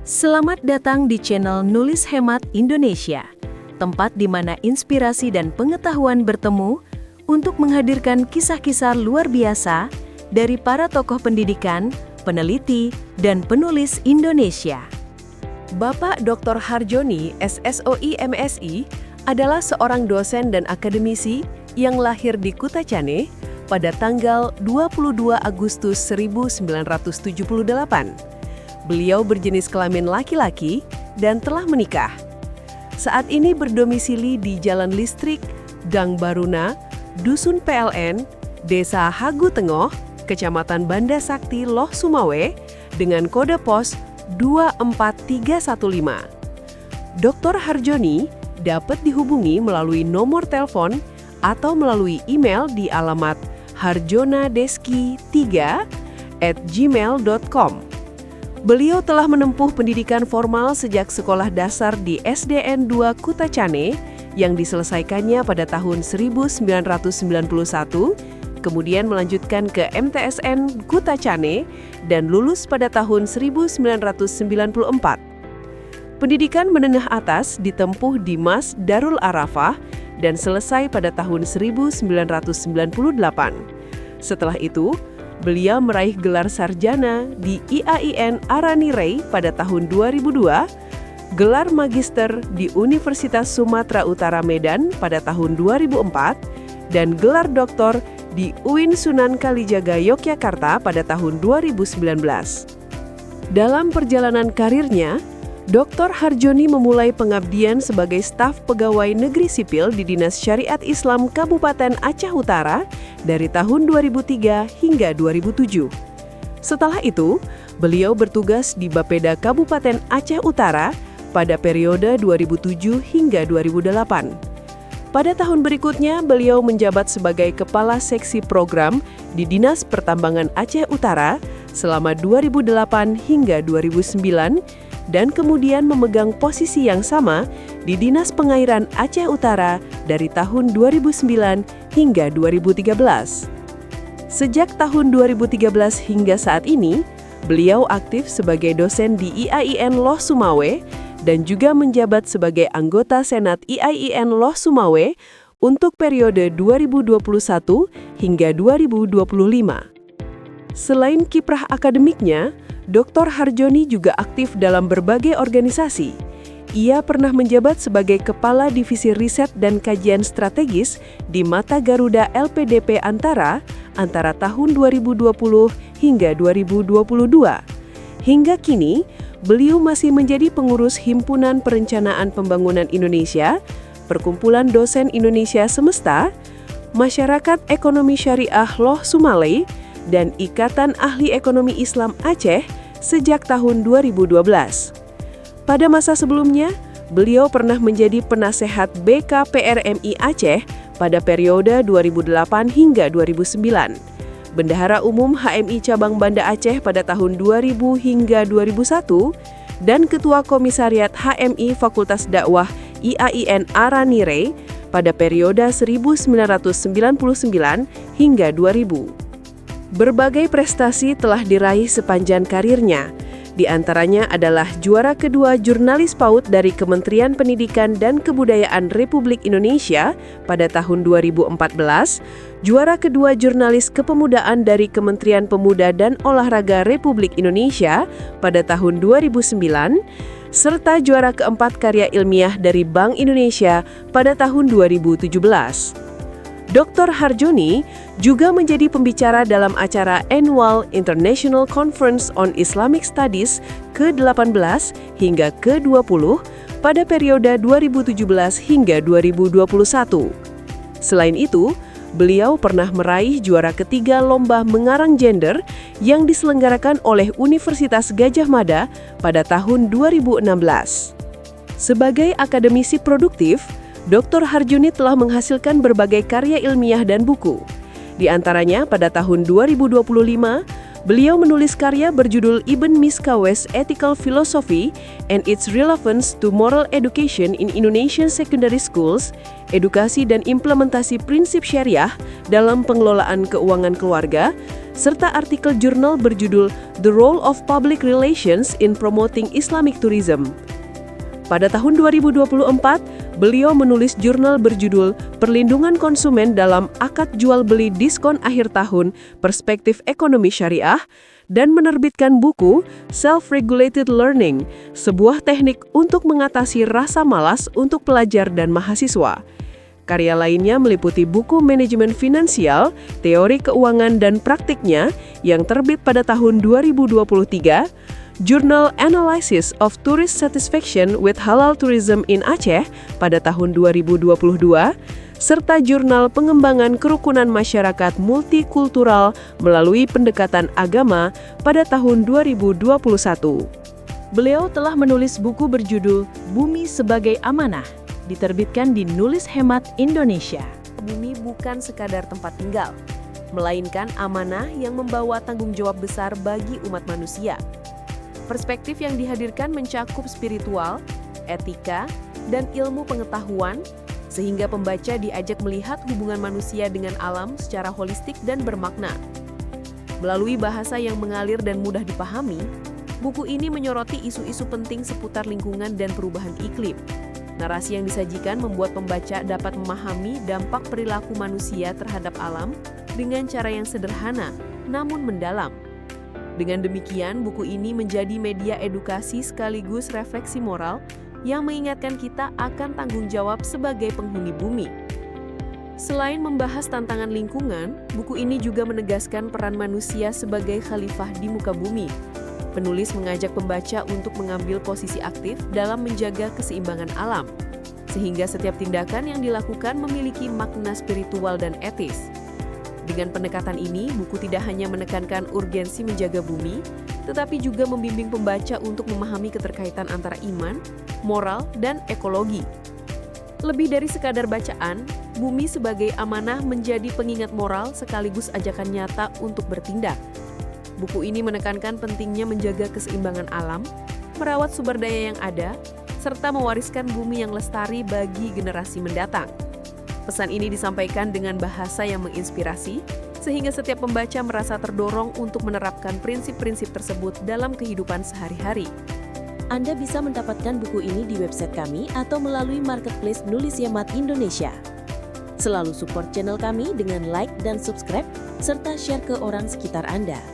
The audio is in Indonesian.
Selamat datang di channel Nulis Hemat Indonesia, tempat di mana inspirasi dan pengetahuan bertemu untuk menghadirkan kisah-kisah luar biasa dari para tokoh pendidikan, peneliti, dan penulis Indonesia. Bapak Dr. Harjoni, SSOI MSI, adalah seorang dosen dan akademisi yang lahir di Kutacane pada tanggal 22 Agustus 1978. Beliau berjenis kelamin laki-laki dan telah menikah. Saat ini berdomisili di Jalan Listrik, Gang Baruna, Dusun PLN, Desa Hagu Tengoh, Kecamatan Banda Sakti, Loh Sumawe, dengan kode pos 24315. Dr. Harjoni dapat dihubungi melalui nomor telepon atau melalui email di alamat harjonadeski3@gmail.com. Beliau telah menempuh pendidikan formal sejak sekolah dasar di SDN 2 Kutacane yang diselesaikannya pada tahun 1991, kemudian melanjutkan ke MTSN Kutacane dan lulus pada tahun 1994. Pendidikan menengah atas ditempuh di Mas Darul Arafah dan selesai pada tahun 1998. Setelah itu, beliau meraih gelar sarjana di IAIN Aranirei pada tahun 2002, gelar magister di Universitas Sumatera Utara Medan pada tahun 2004, dan gelar doktor di UIN Sunan Kalijaga Yogyakarta pada tahun 2019. Dalam perjalanan karirnya, Dr. Harjoni memulai pengabdian sebagai staf pegawai negeri sipil di Dinas Syariat Islam Kabupaten Aceh Utara dari tahun 2003 hingga 2007. Setelah itu, beliau bertugas di Bapeda Kabupaten Aceh Utara pada periode 2007 hingga 2008. Pada tahun berikutnya, beliau menjabat sebagai Kepala Seksi Program di Dinas Pertambangan Aceh Utara selama 2008 hingga 2009, dan kemudian memegang posisi yang sama di Dinas Pengairan Aceh Utara dari tahun 2009 hingga 2013. Sejak tahun 2013 hingga saat ini, beliau aktif sebagai dosen di IAIN Loh Sumawe dan juga menjabat sebagai anggota Senat IAIN Loh Sumawe untuk periode 2021 hingga 2025. Selain kiprah akademiknya, Dr. Harjoni juga aktif dalam berbagai organisasi. Ia pernah menjabat sebagai Kepala Divisi Riset dan Kajian Strategis di Mata Garuda LPDP antara tahun 2020 hingga 2022. Hingga kini, beliau masih menjadi pengurus Himpunan Perencanaan Pembangunan Indonesia, Perkumpulan Dosen Indonesia Semesta, Masyarakat Ekonomi Syariah Loh Sumale, dan Ikatan Ahli Ekonomi Islam Aceh sejak tahun 2012. Pada masa sebelumnya, beliau pernah menjadi penasehat BKPRMI Aceh pada periode 2008 hingga 2009, Bendahara Umum HMI Cabang Banda Aceh pada tahun 2000 hingga 2001, dan Ketua Komisariat HMI Fakultas Dakwah IAIN Aranirei pada periode 1999 hingga 2000. Berbagai prestasi telah diraih sepanjang karirnya. Di antaranya adalah juara kedua Jurnalis PAUD dari Kementerian Pendidikan dan Kebudayaan Republik Indonesia pada tahun 2014, juara kedua Jurnalis Kepemudaan dari Kementerian Pemuda dan Olahraga Republik Indonesia pada tahun 2009, serta juara keempat karya ilmiah dari Bank Indonesia pada tahun 2017. Dr. Harjoni juga menjadi pembicara dalam acara Annual International Conference on Islamic Studies ke-18 hingga ke-20 pada periode 2017 hingga 2021. Selain itu, beliau pernah meraih juara ketiga Lomba Mengarang Gender yang diselenggarakan oleh Universitas Gadjah Mada pada tahun 2016. Sebagai akademisi produktif, Dr. Harjoni telah menghasilkan berbagai karya ilmiah dan buku. Di antaranya, pada tahun 2025, beliau menulis karya berjudul Ibn Miskawes Ethical Philosophy and its Relevance to Moral Education in Indonesian Secondary Schools, Edukasi dan Implementasi Prinsip Syariah dalam Pengelolaan Keuangan Keluarga, serta artikel jurnal berjudul The Role of Public Relations in Promoting Islamic Tourism. Pada tahun 2024, beliau menulis jurnal berjudul Perlindungan Konsumen dalam Akad Jual Beli Diskon Akhir Tahun Perspektif Ekonomi Syariah dan menerbitkan buku Self-Regulated Learning, sebuah teknik untuk mengatasi rasa malas untuk pelajar dan mahasiswa. Karya lainnya meliputi buku Manajemen Finansial, Teori Keuangan dan Praktiknya yang terbit pada tahun 2023, Jurnal Analysis of Tourist Satisfaction with Halal Tourism in Aceh pada tahun 2022, serta Jurnal Pengembangan Kerukunan Masyarakat Multikultural melalui Pendekatan Agama pada tahun 2021. Beliau telah menulis buku berjudul Bumi Sebagai Amanah, diterbitkan di Nulis Hemat Indonesia. Bumi bukan sekadar tempat tinggal, melainkan amanah yang membawa tanggung jawab besar bagi umat manusia. Perspektif yang dihadirkan mencakup spiritual, etika, dan ilmu pengetahuan, sehingga pembaca diajak melihat hubungan manusia dengan alam secara holistik dan bermakna. Melalui bahasa yang mengalir dan mudah dipahami, buku ini menyoroti isu-isu penting seputar lingkungan dan perubahan iklim. Narasi yang disajikan membuat pembaca dapat memahami dampak perilaku manusia terhadap alam dengan cara yang sederhana, namun mendalam. Dengan demikian, buku ini menjadi media edukasi sekaligus refleksi moral yang mengingatkan kita akan tanggung jawab sebagai penghuni bumi. Selain membahas tantangan lingkungan, buku ini juga menegaskan peran manusia sebagai khalifah di muka bumi. Penulis mengajak pembaca untuk mengambil posisi aktif dalam menjaga keseimbangan alam, sehingga setiap tindakan yang dilakukan memiliki makna spiritual dan etis. Dengan pendekatan ini, buku tidak hanya menekankan urgensi menjaga bumi, tetapi juga membimbing pembaca untuk memahami keterkaitan antara iman, moral, dan ekologi. Lebih dari sekadar bacaan, Bumi Sebagai Amanah menjadi pengingat moral sekaligus ajakan nyata untuk bertindak. Buku ini menekankan pentingnya menjaga keseimbangan alam, merawat sumber daya yang ada, serta mewariskan bumi yang lestari bagi generasi mendatang. Pesan ini disampaikan dengan bahasa yang menginspirasi, sehingga setiap pembaca merasa terdorong untuk menerapkan prinsip-prinsip tersebut dalam kehidupan sehari-hari. Anda bisa mendapatkan buku ini di website kami atau melalui marketplace Nulis Hemat Indonesia. Selalu support channel kami dengan like dan subscribe, serta share ke orang sekitar Anda.